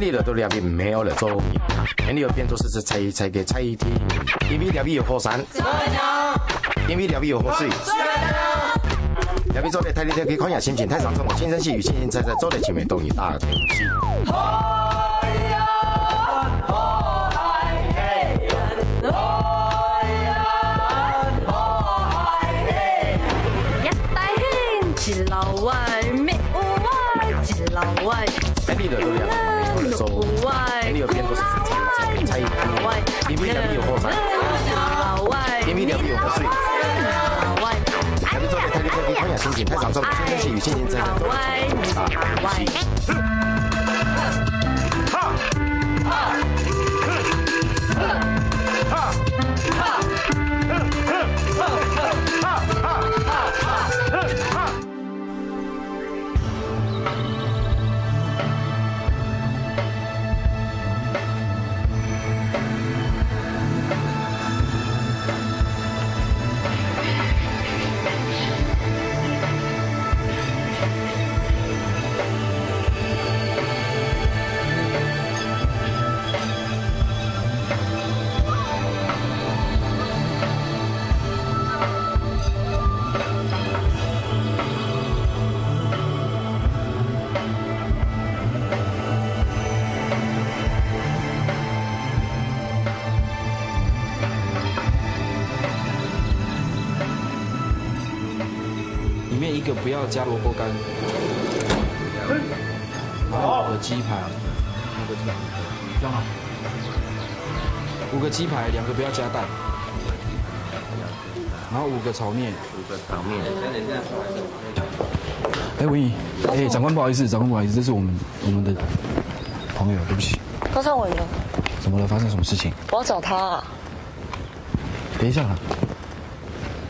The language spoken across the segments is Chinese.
你就对两边没有了做，你要变作是猜给猜题，因为两边有火山，因为两边有火水。两边做的太厉害，可以看下心情太上冲，轻声细语，轻轻猜猜，做的前面都你大东西。一老外，没有外，一老外。你就对两边没有了做，你要变作是猜题，因为两边有火山，因为两边有火水。两边做的太厉害，可以看下心情太上冲，轻声细语，轻轻猜猜，做的前面都你大东西。里面一个不要加萝卜干，然后5个鸡排，这样好。5个鸡排，2个不要加蛋，然后5个炒面，5个炒面。哎，文怡，哎，长官不好意思，长官不好意思，这是我们的朋友，对不起。高昌文呢？怎么了？发生什么事情？我要找他啊。等一下啦，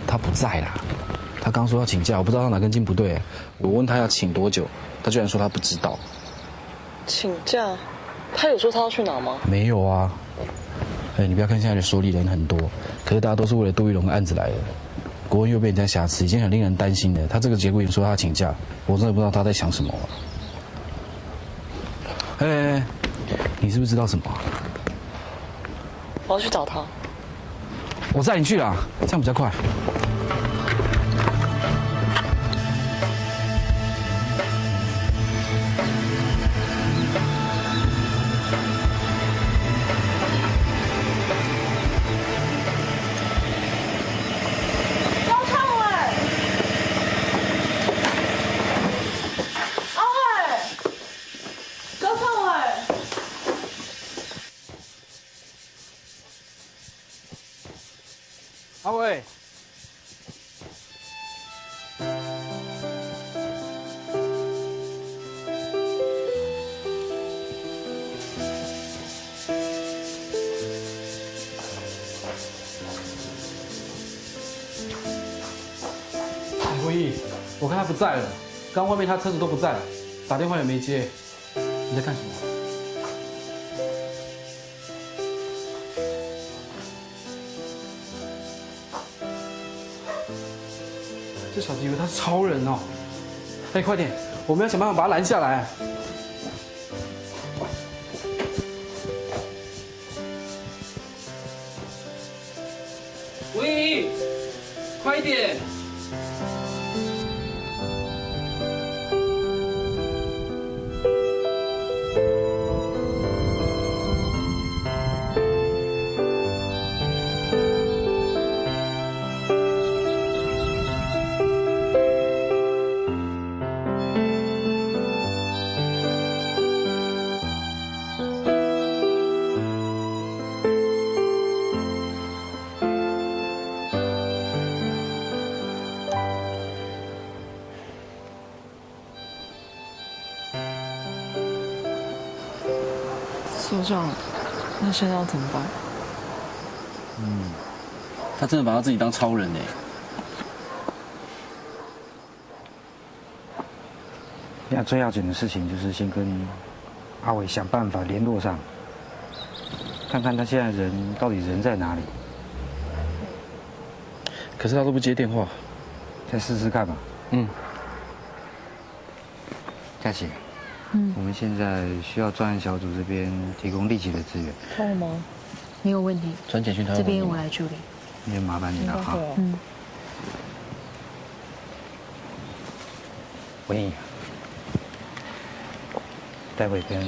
他不在啦。他刚说要请假，我不知道他哪根筋不对。我问他要请多久，他居然说他不知道。请假？他有说他要去哪吗？没有啊。哎，你不要看现在的所里人很多，可是大家都是为了杜玉龙的案子来的。国文又被人家瑕疵，已经很令人担心了。他这个节骨眼说他请假，我真的不知道他在想什么。哎，你是不是知道什么？我要去找他。我载你去啦，这样比较快。阿伟，文毅，我看他不在了，刚外面他车子都不在，打电话也没接，你在干什么？这小子以为他是超人哦！哎，快点，我们要想办法把他拦下来。喂，快一点！所长，那现在要怎么办？他真的把他自己当超人呢。现在最要紧的事情就是先跟阿伟想办法联络上，看看他现在到底人在哪里。可是他都不接电话，再试试看吧。嗯。佳琪，我们现在需要专案小组这边提供立即的资源。通了吗？没有问题，传简讯他这边我来处理。那就麻烦你了哈。文颖，待会跟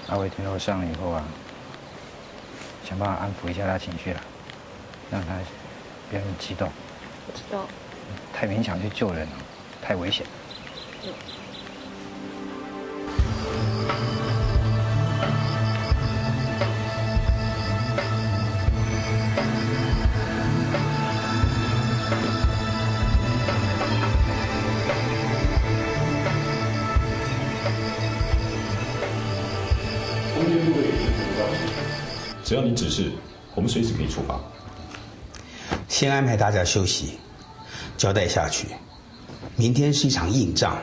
阿伟联络上了以后啊，想办法安抚一下他情绪了，让他不要那么激动。我知道。太勉强去救人了，太危险。只要你指示，我们随时可以出发。先安排大家休息，交代下去。明天是一场硬仗，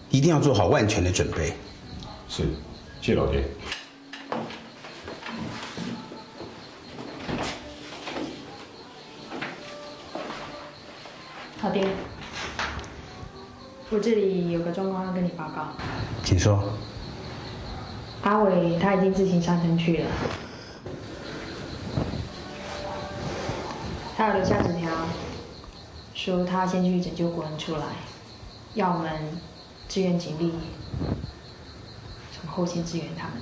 一定要做好万全的准备。是，谢老爹。老爹，我这里有个状况要跟你报告。请说。阿伟他已经自行上山去了，他有留下纸条，说他要先去拯救国恩出来，要我们支援警力，从后线支援他们。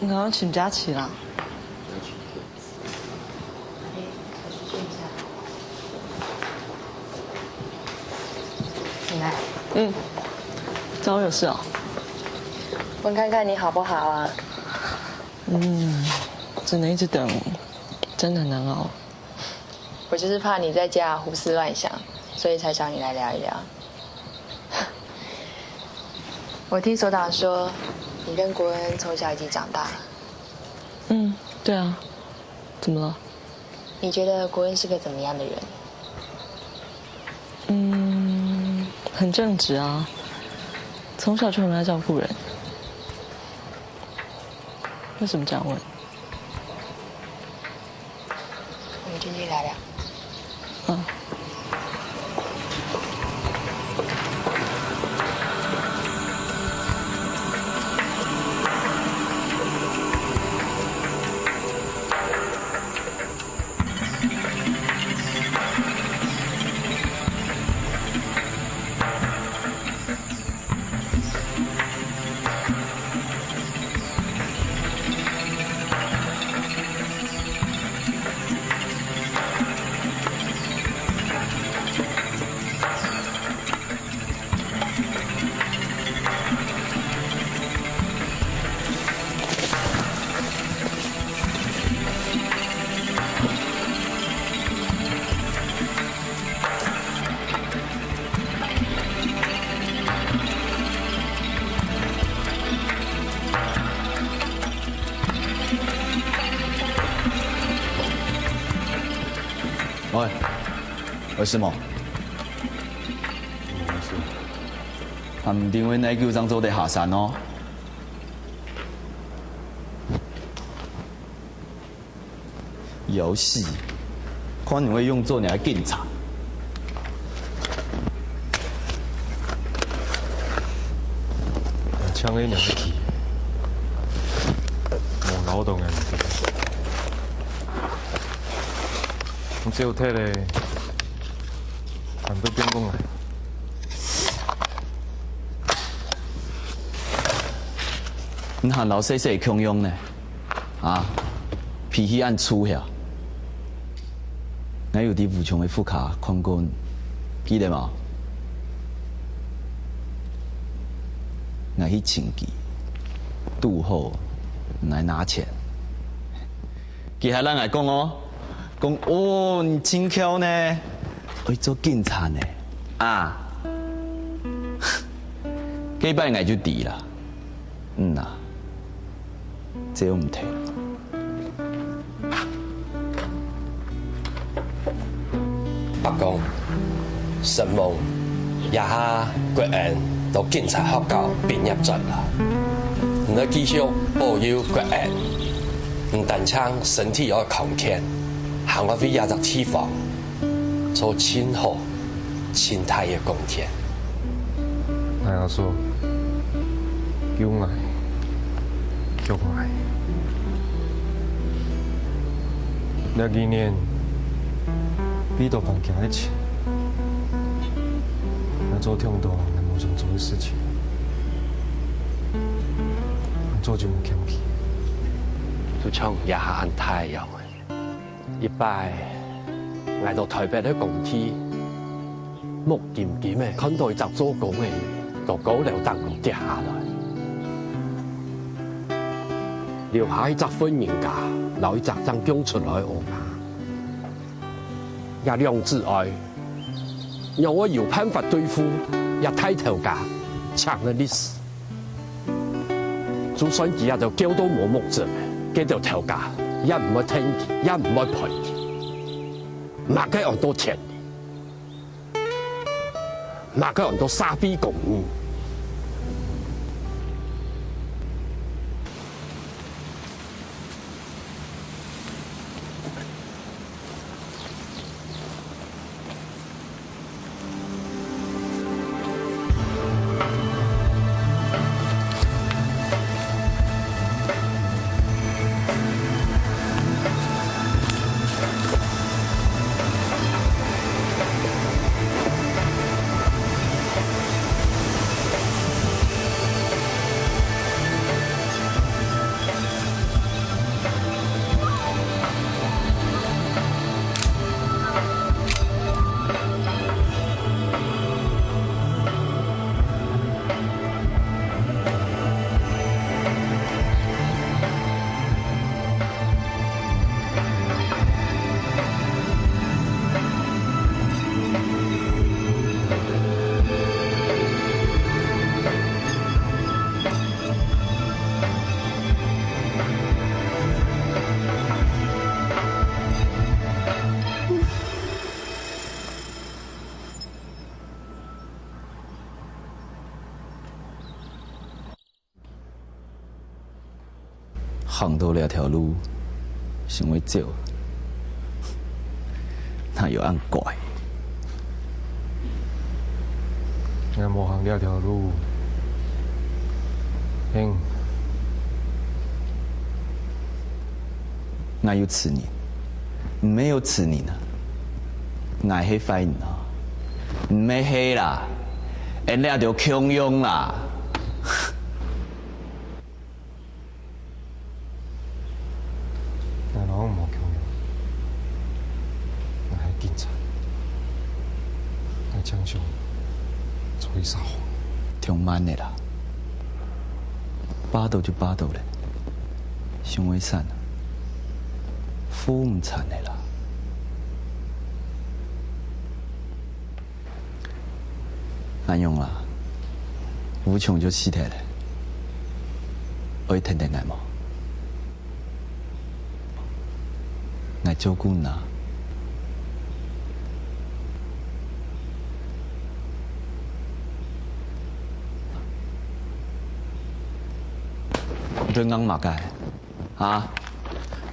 你好像请假期啦。你来。找我有事哦。问看看你好不好啊？只能一直等，真的很难熬。我就是怕你在家胡思乱想，所以才找你来聊一聊。我听所长说，你跟国恩从小一起长大。对啊。怎么了？你觉得国恩是个怎么样的人？很正直啊，从小就很爱照顾人。为什么这样问？我们进去聊聊。喂，为什么？他唔定会内疚章做得下山哦。游戏，看你会用作你来警察。枪A2去，无劳动的。我只有睇咧，还要变工来。你喊老细细强用呢？啊，脾气按粗呀。我有伫武昌的副卡看过，记得吗？我去请记，拄好来拿钱。其他人来讲哦，讲哦，你真巧呢，会做警察呢，啊，几摆我就抵啦，啊，这我唔听。北港、神夢、也下國安到警察學校畢業咗啦，唔要繼續保佑國安，唔但撐身體要強健，行我為亞洲地方做親好、親大嘅貢獻。係阿叔，叫我，叫我，那幾年。比到房行一起，要做挺多人冇想做的事情，做就唔欠氣。就像也下按太陽嘅，一擺捱到台北嘅工地，目睭睭嘅看到集做工嘅，個個流彈咁跌下來，留下一隻婚姻假，留一隻張供出來學啊！也兩自愛，讓我有辦法對付也太頭家搶嘅歷史。就算佢也就叫到冇目證，佢就頭家也唔會聽佢，也唔會賠佢，馬佢用到錢，馬佢用到沙逼公義。行到两条路，想要走，那又按怪。我无行两条路，我有吃你，没有吃你呢。我黑快你啊，没黑啦，人家就强用啦。枪手做伊撒谎，挺慢的啦，巴斗就巴斗嘞，想为散啊，夫唔惨的啦。安用啦，无穷就死体嘞，我天天爱冇，爱照顾呐，做硬马街，啊，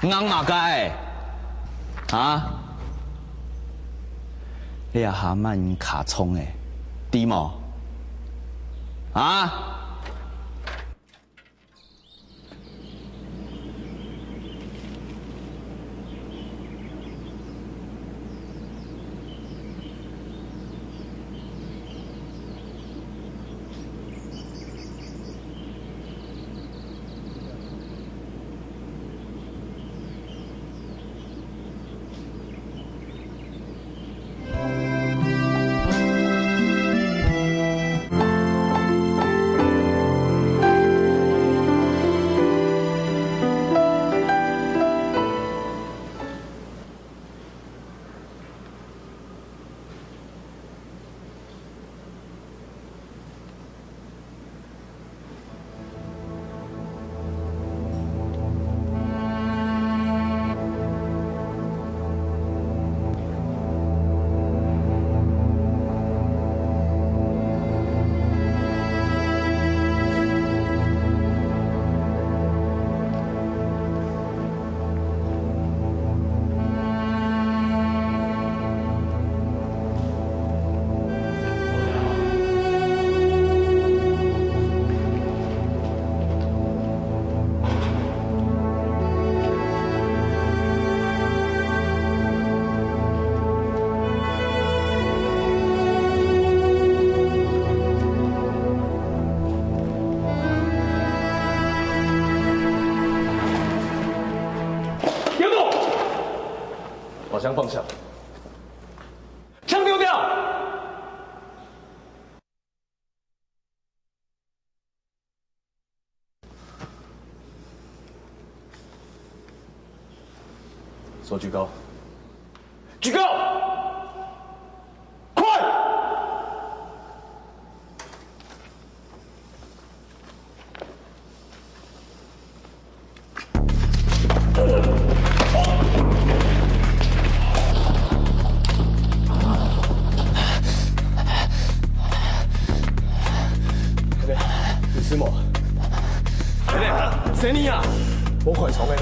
硬马街，啊，你也蛤蟆卡葱诶，对冇？啊？ 把枪放下，枪丢掉。手举高，举高，快！李思谋，谁你啊？我快从的呢。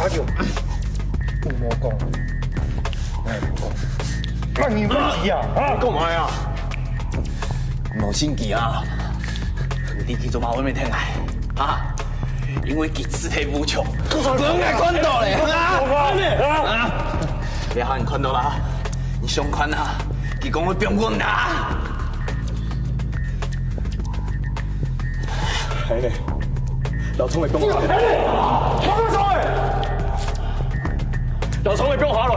就不莫讲，那你干gì啊？啊，干嘛呀？冇心机啊！你去做马尾没听来啊？因为佢肢体无穷，真系看到咧啊！你喊你看到啦？你上款啊？佢讲会병我啦！係咧，劉聰你幫我下嚟，放佢上去！ 劉聰，你俾我下來，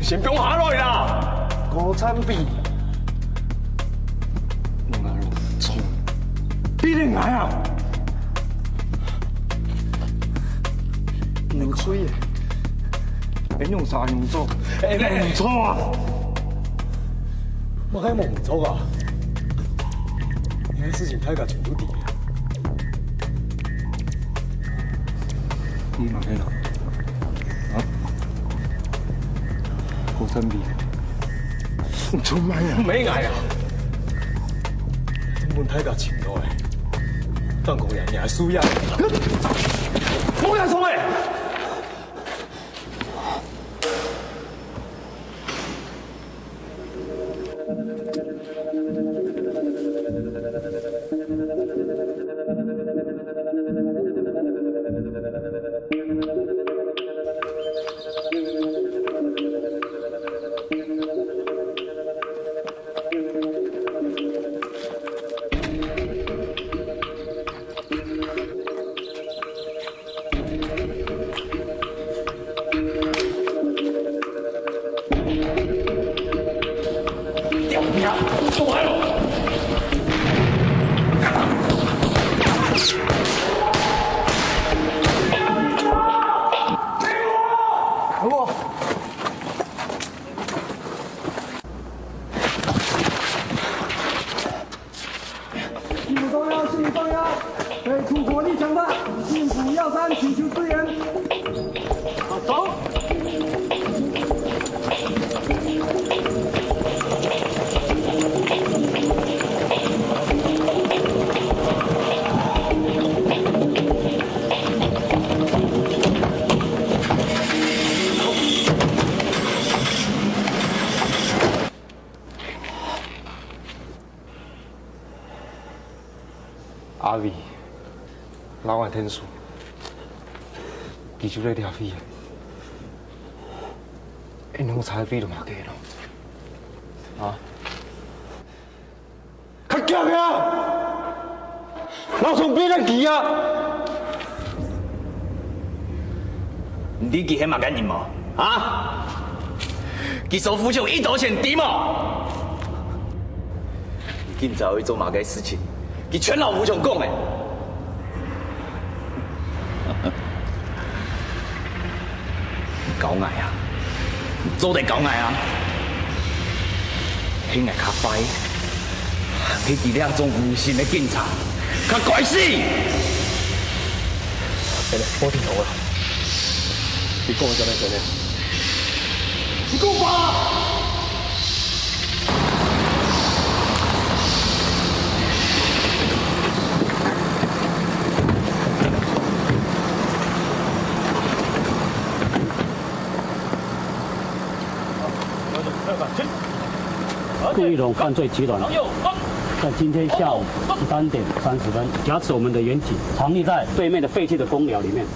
先俾我下來啦！國產片，我係劉聰，邊你嗌啊？唔吹嘅，你用啥用做？你唔錯啊！我係冇唔錯啊！你嘅事情太過全都底。 你買啦？啊？國產片，唔做咩啊？咩嗌啊？根本睇架前台，中國人也係輸人，冇人錯嘅。阿伟，老外天数，其实在调皮啊，因两个差比都嘛低咯。啊！较强啊！老总比咱奇啊！你记迄嘛眼认无？啊？其实夫就一刀显敌嘛。你今早会做嘛个事情？佮全老夫上讲的。狗爱啊！做得狗爱啊！迄个较歹，迄几两种无心的警察，较怪死！我听到了，你讲的真的？你给我把！顾玉龙犯罪集团在今天下午13点30分挟持我们的远景，藏匿在对面的废弃的公寮里面。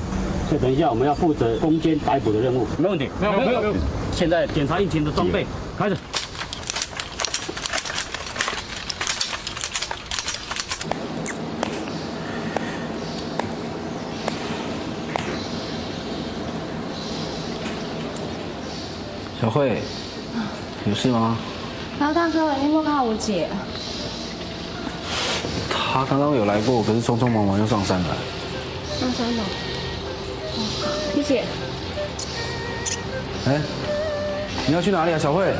所以等一下我们要负责攻坚逮捕的任务。没问题，没有。现在检查疫情的装备，开始。小慧，有事吗？然后大哥，你有没有看到我姐？她刚刚有来过，可是匆匆忙忙又上山了。上山了。哦，谢谢。哎，你要去哪里啊，小慧？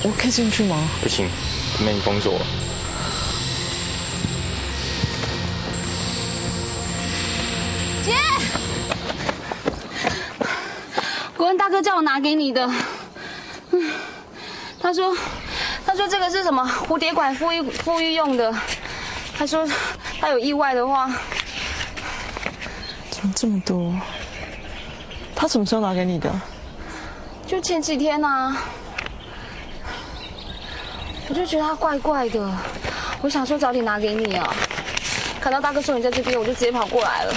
我可以进去吗？不行，被你封锁了。姐，国文大哥叫我拿给你的。他说这个是什么蝴蝶管富裕用的。他说他有意外的话，怎么这么多？他什么时候拿给你的？就前几天啊。我就觉得他怪怪的，我想说早点拿给你啊。看到大哥说你在这边，我就直接跑过来了。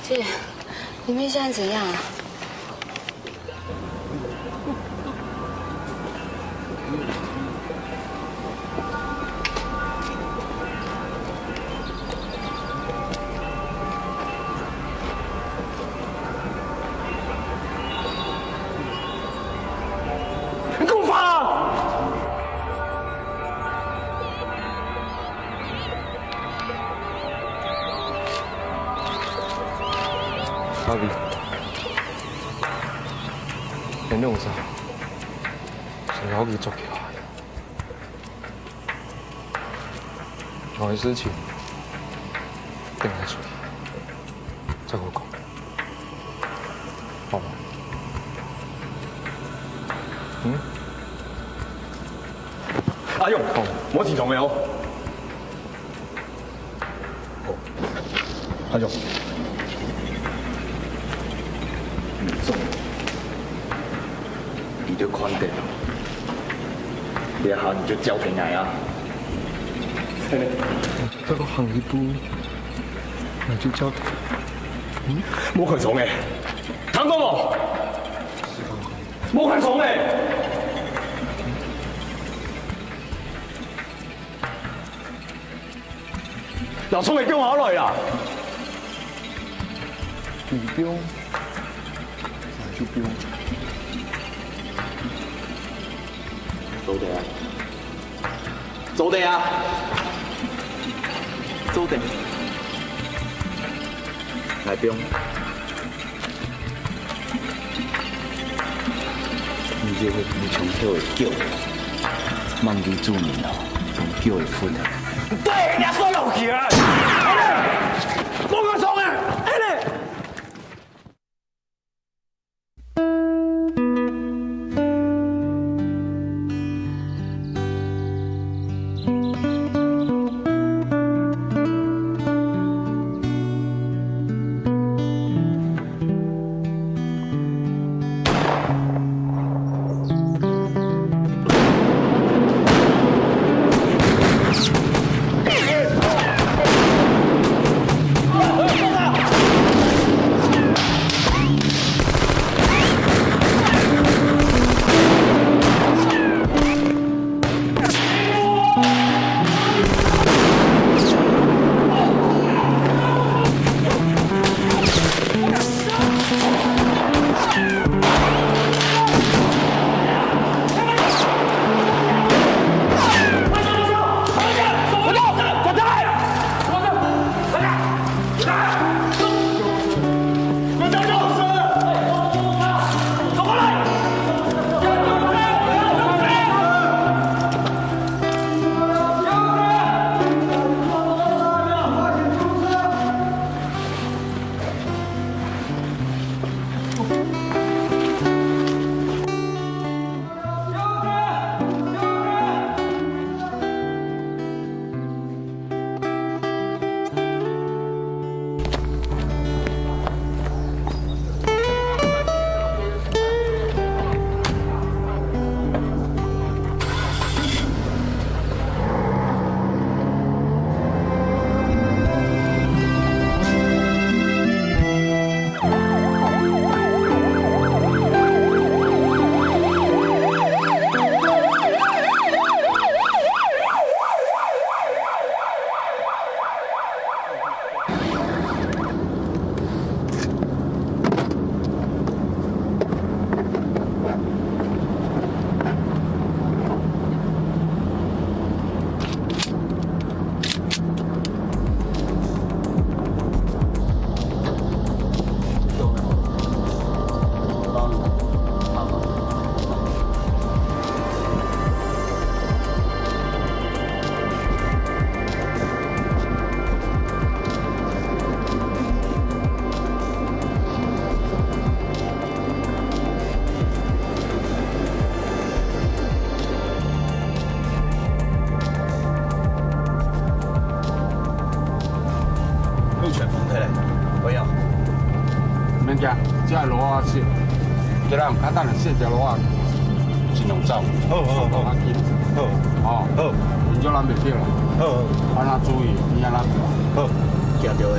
姐，里面现在怎样啊？阿伟，原谅我，想要去做起来，有的事情等下处理，再跟我讲，好吗？嗯？阿勇，我听懂没有？哦，阿勇。你就宽点，别好你就交给俺啊！这个行一步，那就交给冇佢重嘅，睇過冇？冇佢重嘅。劉聰你標考慮啦？你標，那就標。走的呀，走的呀，走的。来兵，你就会无穷口的叫，忘记注明哦，叫会分啊。对，你说老气啊！莫个冲啊！行，这路啊小，今仔唔较等小条路啊，尽量走。好，较紧。好，哦，好，现在咱袂叫啦。好，安怎注意？你安怎？好，行着诶。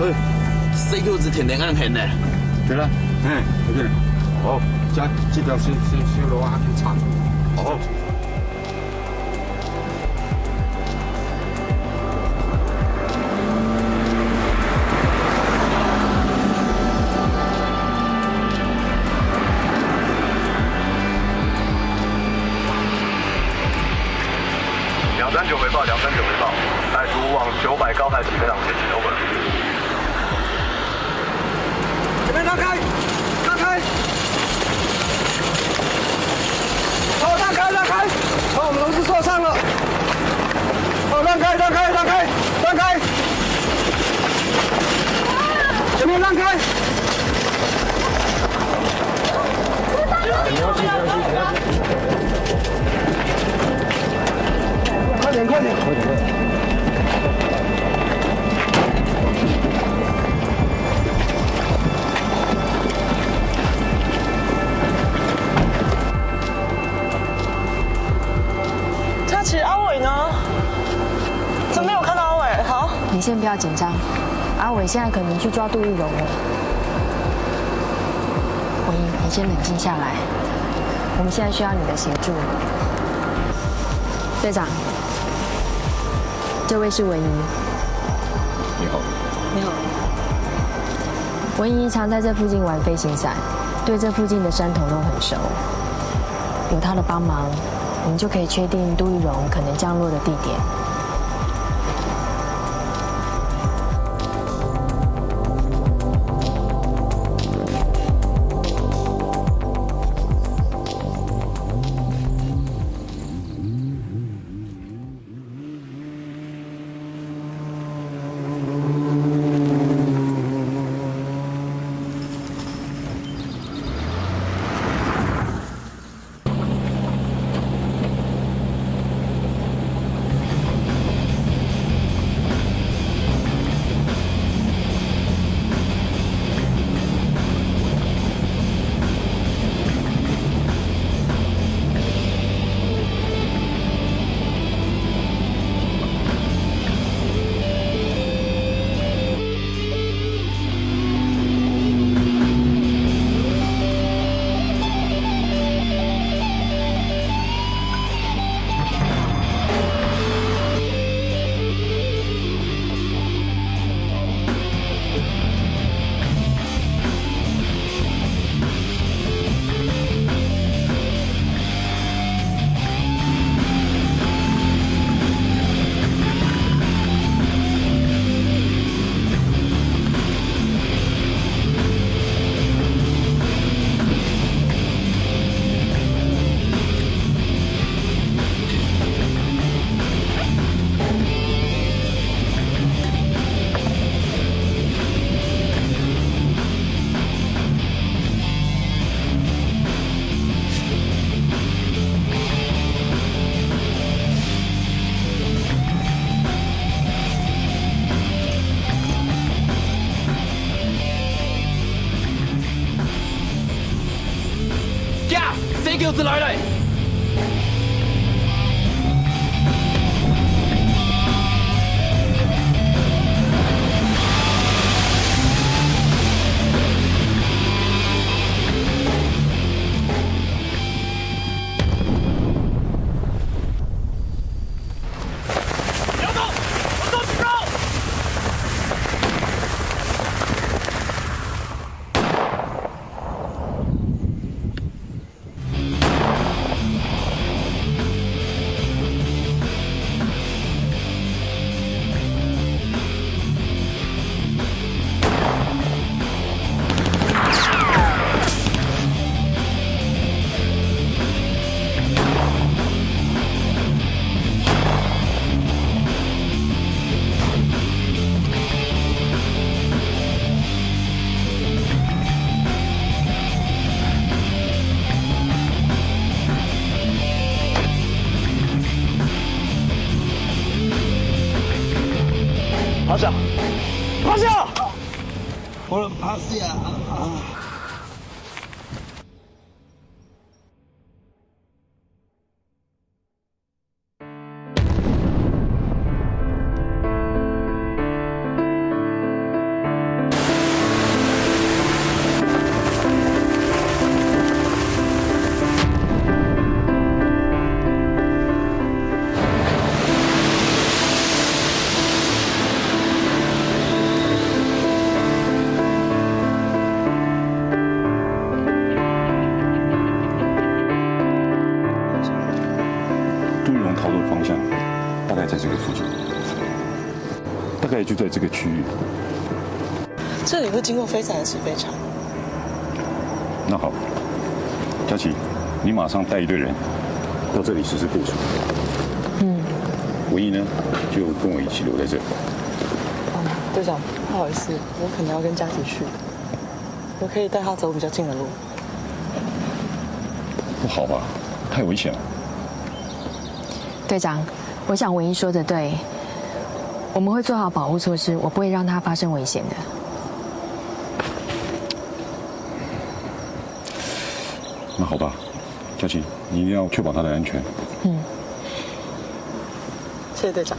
喂，细狗子天天安现呢？对啦，对啦。好，这条小路啊，去插。好。239回报，239回报，歹徒往900高台起飞廊前进 ，over。这边让开，让开！好，让开，让开！好，我们同志受伤了。好，让开，让开，让开，让开！前面让开！快点，快点！快点！佳琪，阿伟呢？怎么没有看到阿伟？好，你先不要紧张，阿伟现在可能去抓杜玉荣了。文英，你先冷静下来，我们现在需要你的协助。队长，这位是文怡。你好。你好。文怡常在这附近玩飞行伞，对这附近的山头都很熟。有他的帮忙，我们就可以确定杜玉荣可能降落的地点。叫子来嘞！是啊。就在这个区域，这里会经过飞伞的起飞场。那好，佳琪，你马上带一队人到这里实施部署。文艺呢，就跟我一起留在这里。队长，不好意思，我可能要跟佳琪去，我可以带他走比较近的路。不好吧？太危险了。队长，我想文一说的对。我们会做好保护措施，我不会让它发生危险的。那好吧，佳琪，你一定要确保他的安全。谢谢队长。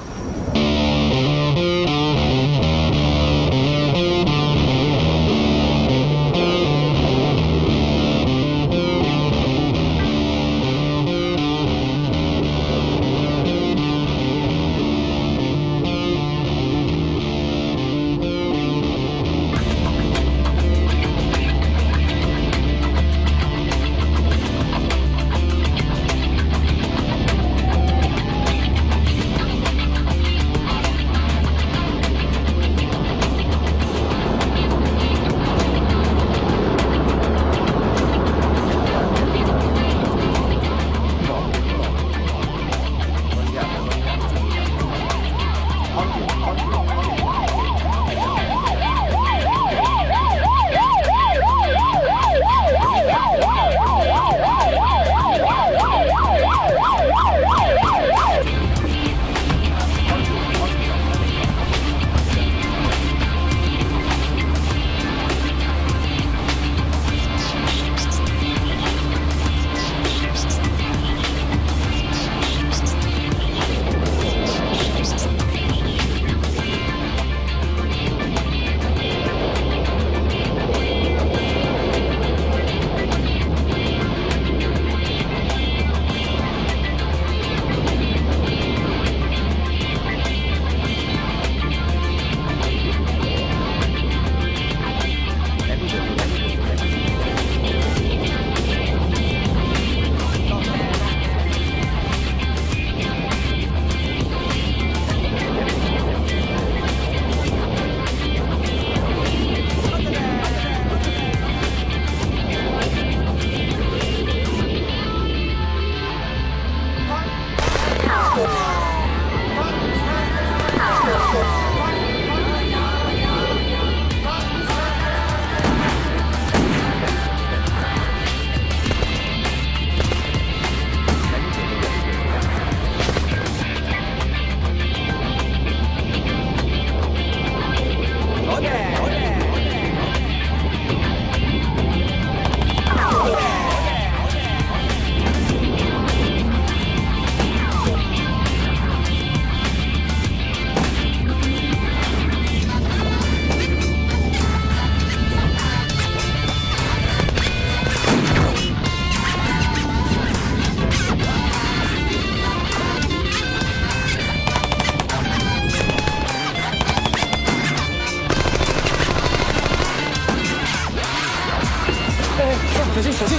小心！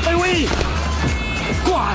哎喂，挂！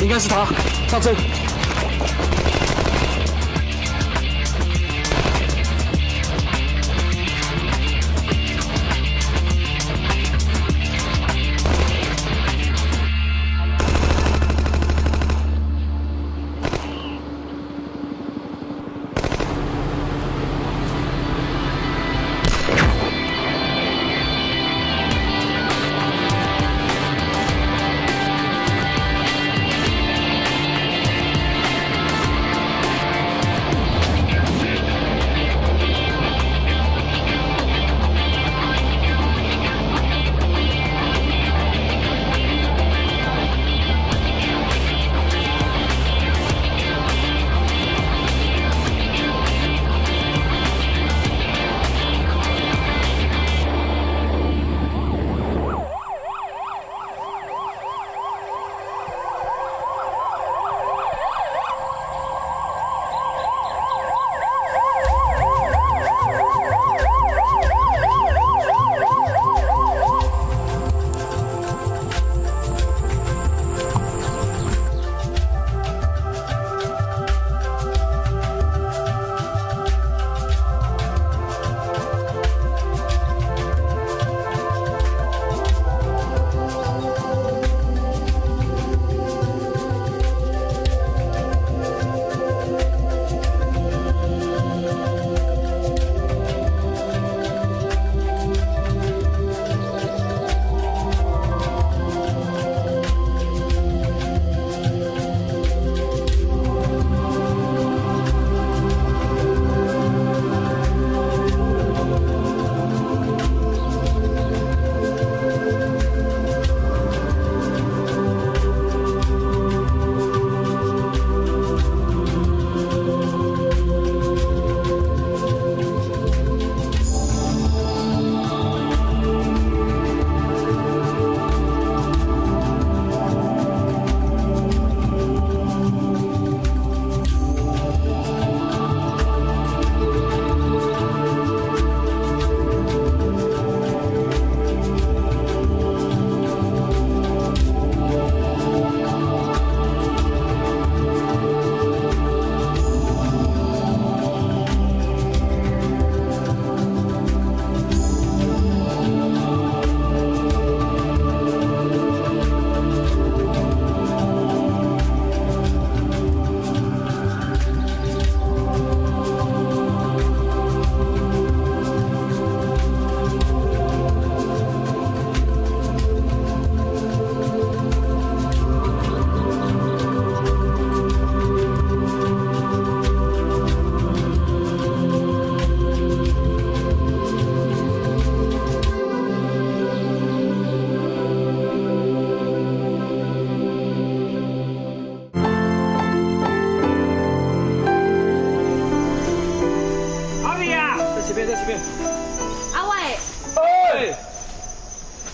应该是他，上车。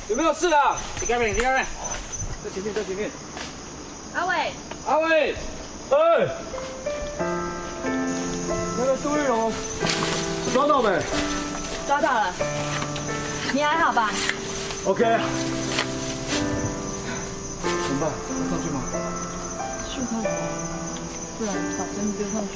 有没有事啊？你开门，你开门，在前面，在前面。阿伟，阿伟，哎，那个杜玉龙抓到没？抓到了。你还好吧 ？OK。怎么办？要上去吗？去看吧，不然把整体丢上去。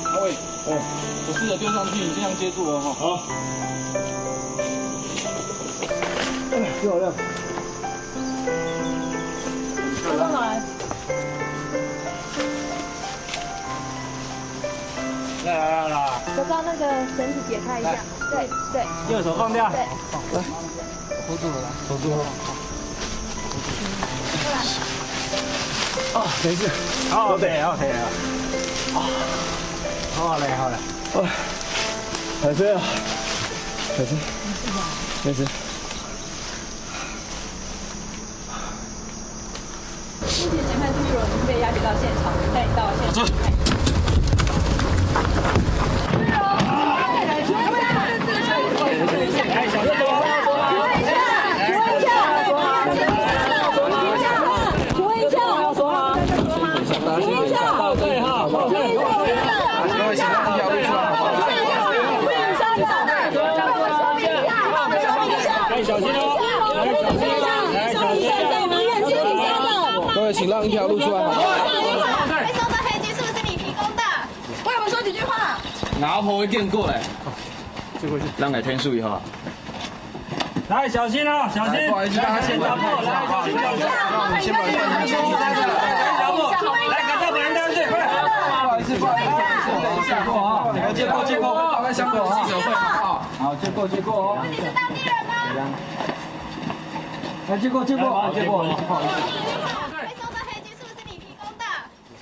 阿伟，我试着丢上去，你尽量接住哦，哈。好。漂亮。走到哪来？来，手把那个绳子解开一下，对对。右手放掉。对。来，hold住了，来，hold住了。过来。哦，没事。OK 啊。好嘞。海飞啊，海飞，没事。目前嫌犯杜玉荣已经被押解到现场，带到现场。请问一下，们请让一条路出来好不好？被送的黑金是不是你提供的？为我们说几句话。拿破一件过来，让来天数一下。来，小心啊，小心！不好意思，大家先脚步，来，先脚步，先把人带下去，来，脚步，来，赶快把人带下去，快！不好意思，等一下，啊，借过，放在箱口记者会，好，借过哦。你是当地人吗？来，借过，不好意思。被送的黑金是不是你提供的？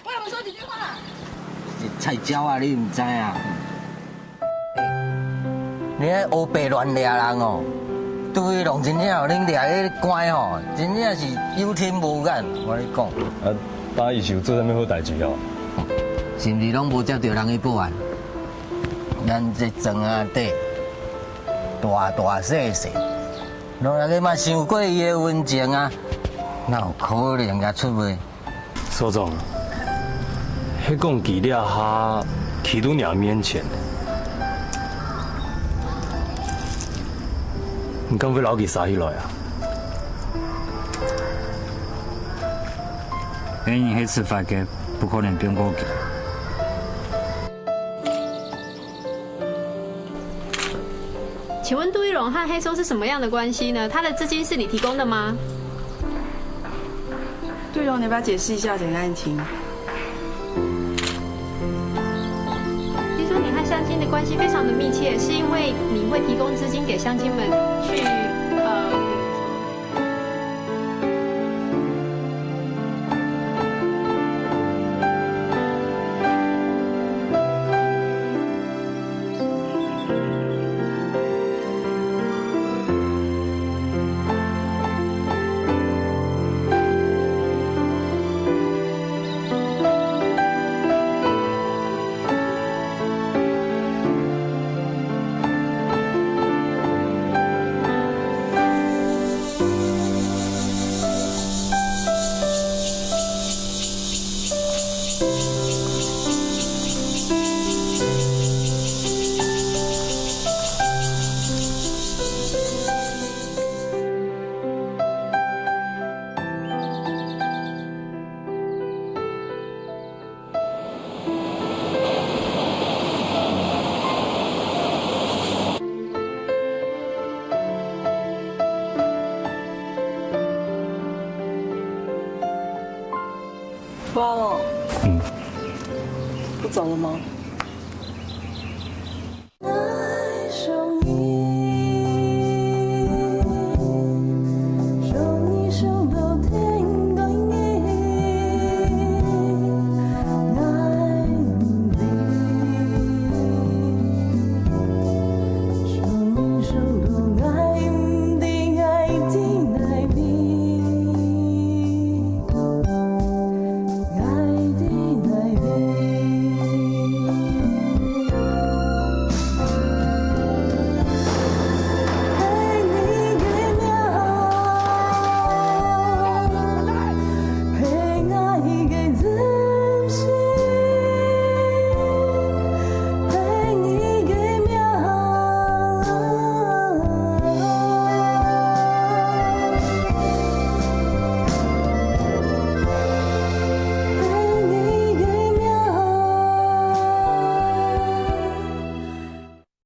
为我们说几句话。菜椒啊，你唔知啊？你迄黑白乱掠人哦。杜义龙真正有恁掠迄关吼，真正是有天无眼，我跟你讲。啊，大伊是有做啥物好代志哦？是毋是拢无接到人去报案？咱这庄仔底大细，若来个嘛想过伊的温情啊，哪有可能甲出卖？所长，迄讲记了哈，起都娘面前。你敢要留去杀起来啊？因为迄次发给不可能变过去。请问杜一龙和黑松是什么样的关系呢？他的资金是你提供的吗？杜一龙，你要不要解释一下整个案情？听说你和乡亲的关系非常的密切，是因为你会提供资金给乡亲们去不走了吗？